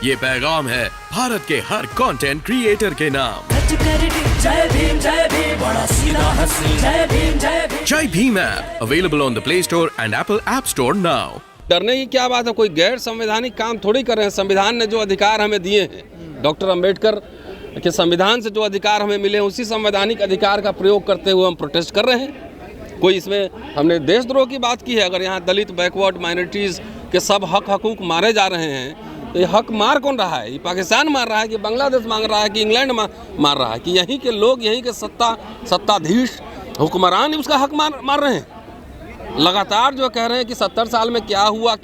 ये पैगाम है भारत के हर कंटेंट क्रिएटर के नाम। जय भीम बड़ा सीधा हंसी, जय भीम जय Bhim app available on the play store and Apple app store now. डरने की क्या बात है, कोई गैर संवैधानिक काम थोड़ी कर रहे हैं। संविधान ने जो अधिकार हमें दिए हैं, डॉक्टर अंबेडकर के संविधान से जो अधिकार हमें मिले हैं, उसी संवैधानिक अधिकार का प्रयोग करते हुए हम प्रोटेस्ट कर रहे हैं। कोई इसमें हमने देशद्रोह की बात की है? अगर यहाँ दलित, बैकवर्ड, माइनॉरिटीज़ के सब हक हकूक मारे जा रहे हैं, तो ये हक मार कौन रहा है? ये पाकिस्तान मार रहा है कि बांग्लादेश मांग रहा है कि इंग्लैंड मार रहा है कि यहीं के लोग, यहीं के सत्ताधीश हुक्मरान उसका हक मार रहे हैं? लगातार जो कह रहे हैं कि 70 साल में क्या हुआ,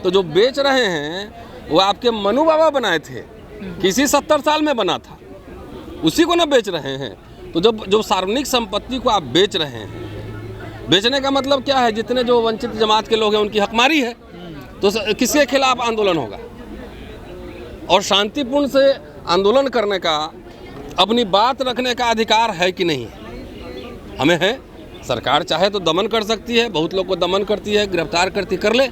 तो जो बेच रहे हैं वो आपके मनु बाबा बनाए थे, किसी 70 साल में बना था, उसी को ना बेच रहे हैं। तो जो सार्वजनिक संपत्ति को आप बेच रहे हैं, बेचने का मतलब क्या है? जितने जो वंचित जमात के लोग हैं उनकी हकमारी है, तो किसके खिलाफ आंदोलन होगा? और शांतिपूर्ण से आंदोलन करने का, अपनी बात रखने का अधिकार है कि नहीं? हमें है। सरकार चाहे तो दमन कर सकती है, बहुत लोग को दमन करती है, गिरफ्तार करती, कर ले।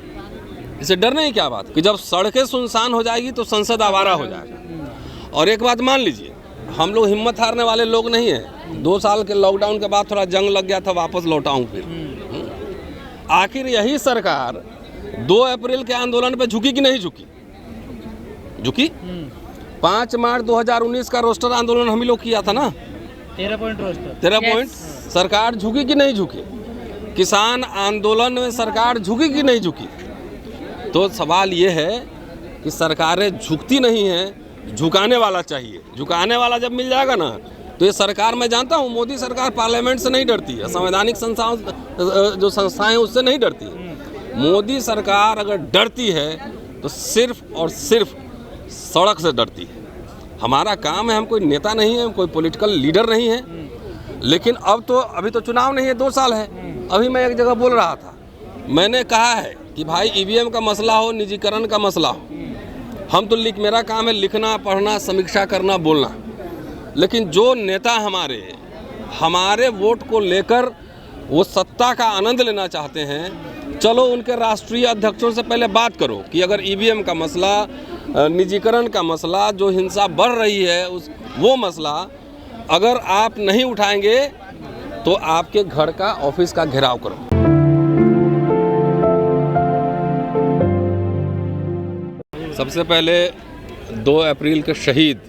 इसे डरने की क्या बात कि जब सड़कें सुनसान हो जाएगी तो संसद आवारा हो जाएगा। और एक बात मान लीजिए, हम लोग हिम्मत हारने वाले लोग नहीं हैं। 2 साल के लॉकडाउन के बाद थोड़ा जंग लग गया था, वापस लौटाऊं फिर। आखिर यही सरकार 2 अप्रैल के आंदोलन पे झुकी कि नहीं झुकी? 5 मार्च 2019 का रोस्टर आंदोलन हम ही लोग किया था ना, 13 पॉइंट रोस्टर, 13 पॉइंट। सरकार झुकी कि नहीं झुकी? किसान आंदोलन में सरकार झुकी कि नहीं झुकी? तो सवाल ये है कि सरकारें झुकती नहीं हैं, झुकाने वाला चाहिए। झुकाने वाला जब मिल जाएगा ना, तो ये सरकार, मैं जानता हूँ मोदी सरकार पार्लियामेंट से नहीं डरती है, संवैधानिक संस्थाओं जो संस्थाएं हैं उससे नहीं डरती है। मोदी सरकार अगर डरती है तो सिर्फ और सिर्फ सड़क से डरती है। हमारा काम है, हम कोई नेता नहीं है, कोई पॉलिटिकल लीडर नहीं है, लेकिन अभी तो चुनाव नहीं है, 2 साल है। अभी मैं एक जगह बोल रहा था, मैंने कहा है कि भाई ईवीएम का मसला हो, निजीकरण का मसला हो, हम तो मेरा काम है लिखना, पढ़ना, समीक्षा करना, बोलना। लेकिन जो नेता हमारे वोट को लेकर वो सत्ता का आनंद लेना चाहते हैं, चलो उनके राष्ट्रीय अध्यक्षों से पहले बात करो कि अगर ईवीएम का मसला, निजीकरण का मसला, जो हिंसा बढ़ रही है वो मसला अगर आप नहीं उठाएंगे तो आपके घर का, ऑफिस का घेराव करो। सबसे पहले 2 अप्रैल के शहीद,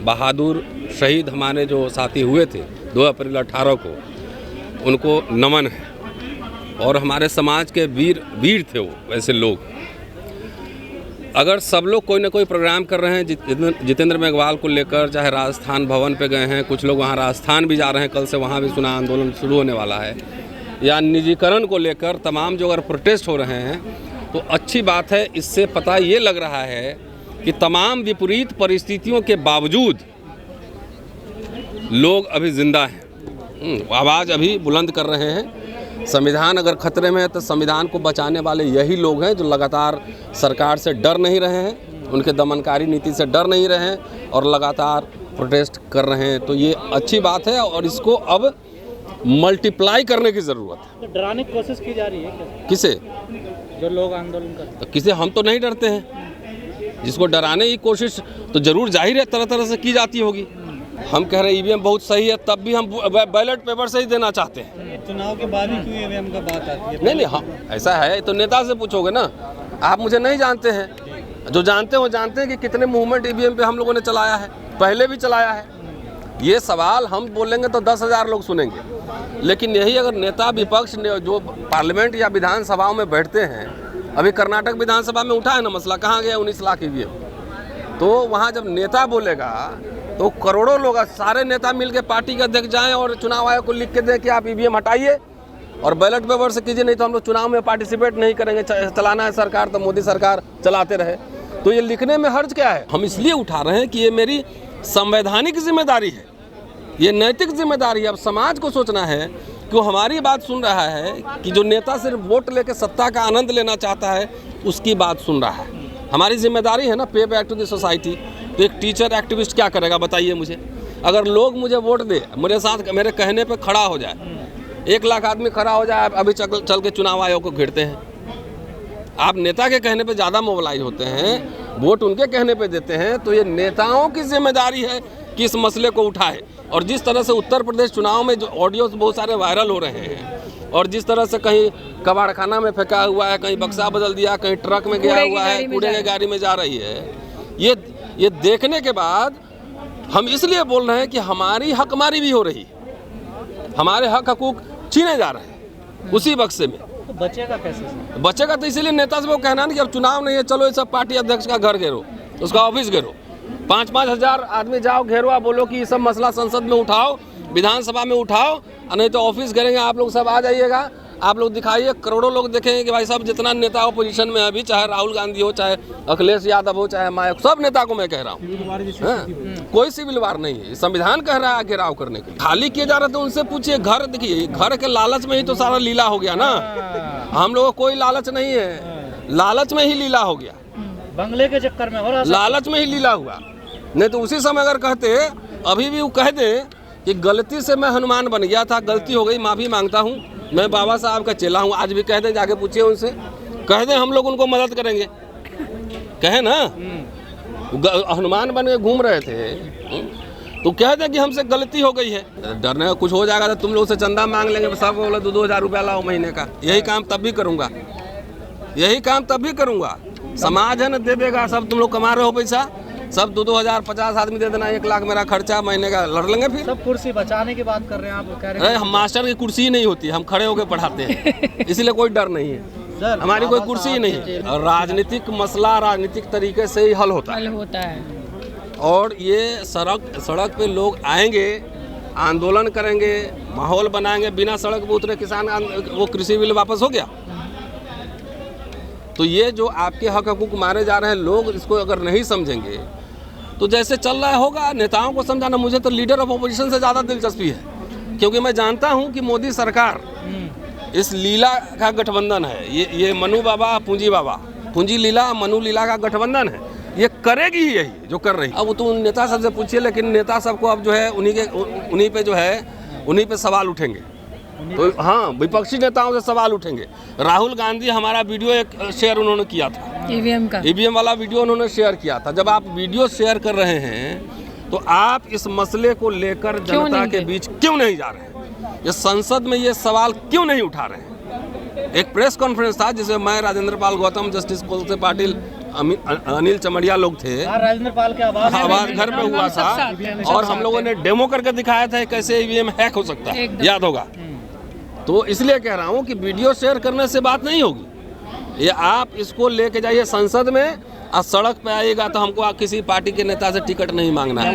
बहादुर शहीद हमारे जो साथी हुए थे 2 अप्रैल 18 को, उनको नमन है। और हमारे समाज के वीर थे वो, ऐसे लोग। अगर सब लोग कोई ना कोई प्रोग्राम कर रहे हैं जितेंद्र मेघवाल को लेकर, चाहे राजस्थान भवन पे गए हैं, कुछ लोग वहाँ राजस्थान भी जा रहे हैं, कल से वहाँ भी सुना आंदोलन शुरू होने वाला है, या निजीकरण को लेकर तमाम जो अगर प्रोटेस्ट हो रहे हैं, तो अच्छी बात है। इससे पता ये लग रहा है कि तमाम विपरीत परिस्थितियों के बावजूद लोग अभी जिंदा हैं, आवाज़ अभी बुलंद कर रहे हैं। संविधान अगर खतरे में है तो संविधान को बचाने वाले यही लोग हैं जो लगातार सरकार से डर नहीं रहे हैं, उनके दमनकारी नीति से डर नहीं रहे हैं और लगातार प्रोटेस्ट कर रहे हैं। तो ये अच्छी बात है और इसको अब मल्टीप्लाई करने की ज़रूरत है। तो डराने की कोशिश की जा रही है क्या? किसे? जो लोग आंदोलन करते हैं। तो किसे? हम तो नहीं डरते हैं। जिसको डराने की कोशिश तो जरूर जाहिर है तरह तरह से की जाती होगी। हम कह रहे हैं ईवीएम बहुत सही है, तब भी हम बैलेट पेपर से ही देना चाहते हैं। चुनाव के बाद ही क्यों ईवीएम का बात आती है? नहीं, हाँ, ऐसा है तो नेता से पूछोगे ना। आप मुझे नहीं जानते हैं, जो जानते हैं वो जानते हैं कि कितने मूवमेंट ईवीएम पे हम लोगों ने चलाया है, पहले भी चलाया है। ये सवाल हम बोलेंगे तो 10,000 लोग सुनेंगे, लेकिन यही अगर नेता विपक्ष जो पार्लियामेंट या विधानसभाओं में बैठते हैं, अभी कर्नाटक विधानसभा में उठा है ना मसला, कहाँ गया 19 लाख ईवीएम, तो वहाँ जब नेता बोलेगा तो करोड़ों लोग, सारे नेता मिलकर पार्टी के अध्यक्ष जाएं और चुनाव आयोग को लिख के दें कि आप ईवीएम हटाइए और बैलेट पेपर से कीजिए, नहीं तो हम लोग चुनाव में पार्टिसिपेट नहीं करेंगे। चलाना है सरकार तो मोदी सरकार चलाते रहे। तो ये लिखने में हर्ज क्या है? हम इसलिए उठा रहे हैं कि ये मेरी संवैधानिक जिम्मेदारी है, ये नैतिक जिम्मेदारी है। अब समाज को सोचना है कि वो हमारी बात सुन रहा है कि जो नेता सिर्फ वोट लेकर सत्ता का आनंद लेना चाहता है उसकी बात सुन रहा है। हमारी जिम्मेदारी है ना, पे बैक टू द सोसाइटी। तो एक टीचर एक्टिविस्ट क्या करेगा बताइए मुझे? अगर लोग मुझे वोट दे, मेरे साथ मेरे कहने पे खड़ा हो जाए, 1 लाख आदमी खड़ा हो जाए, अभी चल के चुनाव आयोग को घेरते हैं। आप नेता के कहने पे ज़्यादा मोबिलाइज होते हैं, वोट उनके कहने पे देते हैं, तो ये नेताओं की जिम्मेदारी है कि इस मसले को उठाए। और जिस तरह से उत्तर प्रदेश चुनाव में जो ऑडियोज बहुत सारे वायरल हो रहे हैं, और जिस तरह से कहीं कबाड़खाना में फेंका हुआ है, कहीं बक्सा बदल दिया, कहीं ट्रक में गया हुआ है, कूड़े की गाड़ी में जा रही है, ये देखने के बाद हम इसलिए बोल रहे हैं कि हमारी हकमारी भी हो रही है, हमारे हक हकूक छीने जा रहे हैं उसी बक्से में। तो बचेगा कैसे? बचेगा तो इसीलिए नेता से वो कहना नहीं कि अब चुनाव नहीं है, चलो ये सब पार्टी अध्यक्ष का घर घेरो, उसका ऑफिस घेरो, 5-5 हज़ार आदमी जाओ घेरो, आप बोलो कि ये सब मसला संसद में उठाओ, विधानसभा में उठाओ, और नहीं तो ऑफिस घेरेंगे, आप लोग सब आ जाइएगा, आप लोग दिखाइए, करोड़ों लोग देखेंगे कि भाई साहब जितना नेता अपोजिशन में अभी, चाहे राहुल गांधी हो, चाहे अखिलेश यादव हो, चाहे माया, सब नेता को मैं कह रहा हूँ, कोई सिविल वार नहीं है, संविधान कह रहा है घेराव करने के लिए। खाली किए जा रहे तो उनसे पूछिए। घर देखिए, घर के लालच में ही तो सारा लीला हो गया ना। हम लोगों को कोई लालच नहीं है, लालच में ही लीला हो गया, बंगले के चक्कर में हो रहा, लालच में ही लीला हुआ। नहीं तो उसी समय अगर कहते, अभी भी वो कह दे कि गलती से मैं हनुमान बन गया था, गलती हो गई, माफ़ी मांगता हूँ, मैं बाबा साहब का चेला हूँ, आज भी कह दें, जाके पूछिए उनसे, कह दें हम लोग उनको मदद करेंगे, कहे ना, हनुमान बन के घूम रहे थे, तो कह दें कि हमसे गलती हो गई है। डरने का कुछ हो जाएगा तो तुम लोग से चंदा मांग लेंगे, सब बोले 2-2 हज़ार रुपया लाओ महीने का। यही काम तब भी करूँगा, यही काम तब भी करूँगा। समाज है ना, दे देगा, सब तुम लोग कमा रहे हो पैसा, सब 2-2 हज़ार, 50 आदमी दे देना, 1 लाख मेरा खर्चा महीने का, लड़ लेंगे फिर। सब कुर्सी बचाने की बात कर रहे हैं आप, कह रहे हैं हम मास्टर की कुर्सी ही नहीं होती, हम खड़े होकर पढ़ाते हैं, इसलिए कोई डर नहीं है, हमारी कोई कुर्सी ही नहीं है। और राजनीतिक मसला राजनीतिक तरीके से ही हल होता है। और ये सड़क पे लोग आएंगे, आंदोलन करेंगे, माहौल बनाएंगे, बिना सड़क पे उतरे किसान वो कृषि बिल वापस हो गया। तो ये जो आपके हक हकूक मारे जा रहे हैं, लोग इसको अगर नहीं समझेंगे तो जैसे चल रहा होगा। नेताओं को समझाना, मुझे तो लीडर ऑफ अपोजिशन से ज़्यादा दिलचस्पी है, क्योंकि मैं जानता हूं कि मोदी सरकार इस लीला का गठबंधन है। ये मनु बाबा, पूंजी बाबा, पूंजी लीला, मनु लीला का गठबंधन है, ये करेगी ही यही जो कर रही। अब तो नेता सबसे पूछिए, लेकिन नेता सबको अब जो है उन्हीं पे सवाल उठेंगे। तो हाँ, विपक्षी नेताओं से सवाल उठेंगे। राहुल गांधी, हमारा वीडियो एक शेयर उन्होंने किया था, ईवीएम वाला वीडियो उन्होंने शेयर किया था। जब आप वीडियो शेयर कर रहे हैं तो आप इस मसले को लेकर जनता के बीच क्यों नहीं जा रहे हैं? ये संसद में ये सवाल क्यों नहीं उठा रहे हैं? एक प्रेस कॉन्फ्रेंस था जिसमें मैं, राजेंद्र पाल गौतम, जस्टिस कोलसे पाटिल, अनिल चमड़िया लोग थे। राजेंद्र पाल के आवाज घर पे हुआ था, और हम लोगों ने डेमो करके दिखाया था कैसे ईवीएम हैक हो सकता है, याद होगा। तो इसलिए कह रहा हूँ कि वीडियो शेयर करने से बात नहीं होगी, ये आप इसको लेके जाइए संसद में, और सड़क पे आइएगा तो हमको किसी पार्टी के नेता से टिकट नहीं मांगना है।